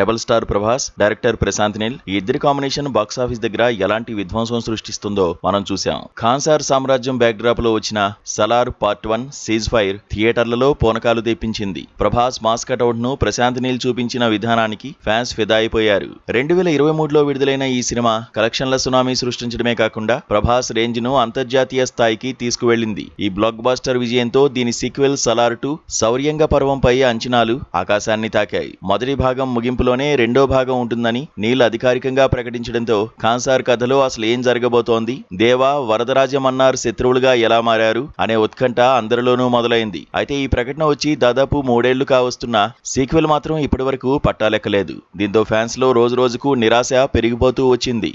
Rebel star Prabhas, director Prashanth Neel ఈ ఇద్దరి combination box office దగ్గర ఎలాంటి విధ్వంసం సృష్టిస్తుందో మనం చూసాం. ఖాన్సార్ సామ్రాజ్యం బ్యాక్ డ్రాప్ లో వచ్చిన సలార్ పార్ట్ 1 సీజ్ ఫైర్ థియేటర్లలో పూనకాలు తెప్పించింది. ప్రభాస్ మాస్ కటౌట్ ను ప్రశాంత్ నీల్ చూపించిన విధానానికి ఫ్యాన్స్ ఫిదా అయిపోయారు. 2023లో విడుదలైన ఈ సినిమా కలెక్షన్ల సునామీ సృష్టించడమే కాకుండా ప్రభాస్ రేంజ్ ను అంతర్జాతీయ స్థాయికి తీసుకువెళ్లింది. ఈ బ్లాక్ బాస్టర్ విజయంతో దీని సీక్వెల్ సలార్ 2 శౌర్యంగ పర్వంపై అంచనాలు ఆకాశాన్ని తాకాయి. మొదటి భాగం ముగింపులోనే రెండో భాగం ఉంటుందని నీల్ అధికారికంగా ప్రకటించడంతో ఖాన్సార్ కథలో అసలు ఏం జరగబోతోంది, దేవా వరదరాజ మన్నార్ శత్రువులుగా ఎలా మారారు అనే ఉత్కంఠ అందరిలోనూ మొదలైంది. అయితే ఈ ప్రకటన వచ్చి దాదాపు 3 ఏళ్లు కావస్తున్నా సీక్వెల్ మాత్రం ఇప్పటివరకు పట్టాలెక్కలేదు. దీంతో ఫ్యాన్స్ లో రోజు రోజుకు నిరాశ పెరిగిపోతూ వచ్చింది.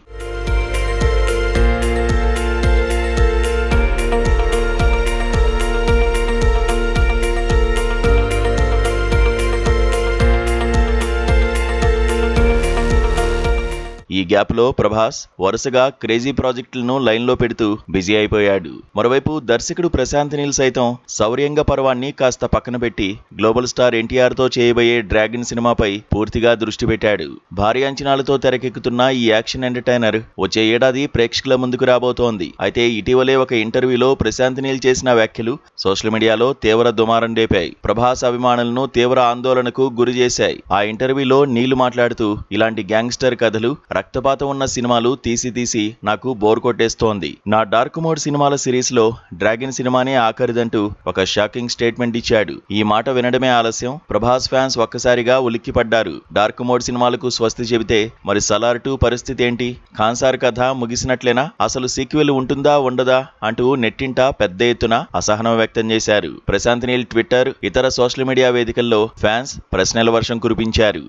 ఈ గ్యాప్ లో ప్రభాస్ వరుసగా క్రేజీ ప్రాజెక్టులను లైన్ లో పెడుతూ బిజీ అయిపోయాడు. మరోవైపు దర్శకుడు ప్రశాంత్ నీల్ సైతం శౌర్యంగ పర్వాన్ని కాస్త పక్కన పెట్టి గ్లోబల్ స్టార్ ఎన్టీఆర్ తో చేయబోయే డ్రాగన్ సినిమాపై పూర్తిగా దృష్టి పెట్టాడు. భారీ అంచనాలతో తెరకెక్కుతున్న ఈ యాక్షన్ ఎంటర్టైనర్ వచ్చే ఏడాది ప్రేక్షకుల ముందుకు రాబోతోంది. అయితే ఇటీవలే ఒక ఇంటర్వ్యూలో ప్రశాంత్ నీల్ చేసిన వ్యాఖ్యలు సోషల్ మీడియాలో తీవ్ర దుమారం రేపాయి. ప్రభాస్ అభిమానులను తీవ్ర ఆందోళనకు గురి చేశాయి. ఆ ఇంటర్వ్యూలో నీల్ మాట్లాడుతూ ఇలాంటి గ్యాంగ్స్టర్ కథలు రక్తపాతం ఉన్న సినిమాలు తీసి నాకు బోర్ కొట్టేస్తోంది. నా డార్క్ మోడ్ సినిమాల సిరీస్ లో డ్రాగన్ సినిమానే ఆఖరిదంటూ ఒక షాకింగ్ స్టేట్మెంట్ ఇచ్చాడు. ఈ మాట వినడమే ఆలస్యం. ప్రభాస్ ఫ్యాన్స్ ఒక్కసారిగా ఉలిక్కిపడ్డారు. డార్క్ మోడ్ సినిమాలకు స్వస్తి చెబితే మరి సలార్ 2 పరిస్థితి ఏంటి? ఖాన్సార్ కథ ముగిసినట్లేనా? అసలు సీక్వెల్ ఉంటుందా ఉండదా అంటూ నెట్టింట పెద్ద ఎత్తున అసహనం వ్యక్తం చేశారు. ప్రశాంత్ నీల్ ట్విట్టర్, ఇతర సోషల్ మీడియా వేదికల్లో ఫ్యాన్స్ ప్రశ్నల వర్షం కురిపించారు.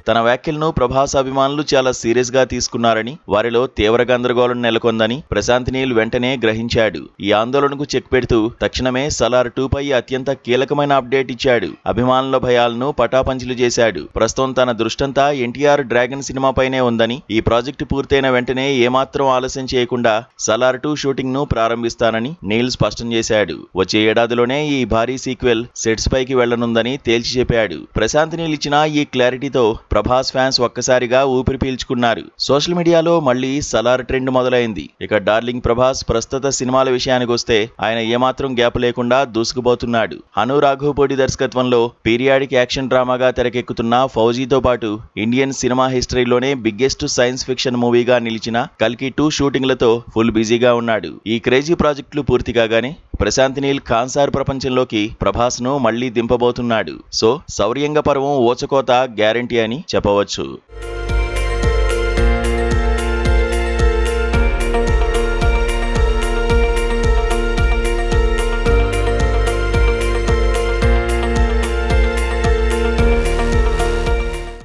తన వ్యాఖ్యలను ప్రభాస్ అభిమానులు చాలా సీరియస్ గా తీసుకున్నారని, వారిలో తీవ్ర గందరగోళం నెలకొందని ప్రశాంత్ నీల్ వెంటనే గ్రహించాడు. ఈ ఆందోళనకు చెక్ పెడుతూ తక్షణమే సలార్ 2 పై అత్యంత కీలకమైన అప్డేట్ ఇచ్చాడు. అభిమానుల భయాలను పటాపంచలు చేశాడు. ప్రస్తుతం తన దృష్టంతా ఎన్టీఆర్ డ్రాగన్ సినిమాపైనే ఉందని, ఈ ప్రాజెక్టు పూర్తయిన వెంటనే ఏమాత్రం ఆలస్యం చేయకుండా సలార్ 2 షూటింగ్ ను ప్రారంభిస్తానని నీల్ స్పష్టం చేశాడు. వచ్చే ఏడాదిలోనే ఈ భారీ సీక్వెల్ సెట్స్ పైకి వెళ్లనుందని తేల్చి చెప్పాడు. ప్రశాంత్ నీల్ ఇచ్చిన ఈ క్లారిటీతో ప్రభాస్ ఫ్యాన్స్ ఒక్కసారిగా ఊపిరి పీల్చుకున్నారు. సోషల్ మీడియాలో మళ్లీ సలార్ ట్రెండ్ మొదలైంది. ఇక డార్లింగ్ ప్రభాస్ ప్రస్తుత సినిమాల విషయానికి వస్తే ఆయన ఏమాత్రం గ్యాప్ లేకుండా దూసుకుపోతున్నాడు. హను రాఘవపూడి దర్శకత్వంలో పీరియాడిక్ యాక్షన్ డ్రామాగా తెరకెక్కుతున్న ఫౌజీతో పాటు ఇండియన్ సినిమా హిస్టరీలోనే బిగ్గెస్ట్ సైన్స్ ఫిక్షన్ మూవీగా నిలిచిన కల్కి 2 షూటింగ్లతో ఫుల్ బిజీగా ఉన్నాడు. ఈ క్రేజీ ప్రాజెక్టులు పూర్తి కాగానే ప్రశాంత్ నీల్ ఖాన్సార్ ప్రపంచంలోకి ప్రభాస్ ను మళ్లీ దింపబోతున్నాడు. సో శౌర్యంగ పర్వం ఓచకోత గ్యారంటీ అని చెప్పవచ్చు.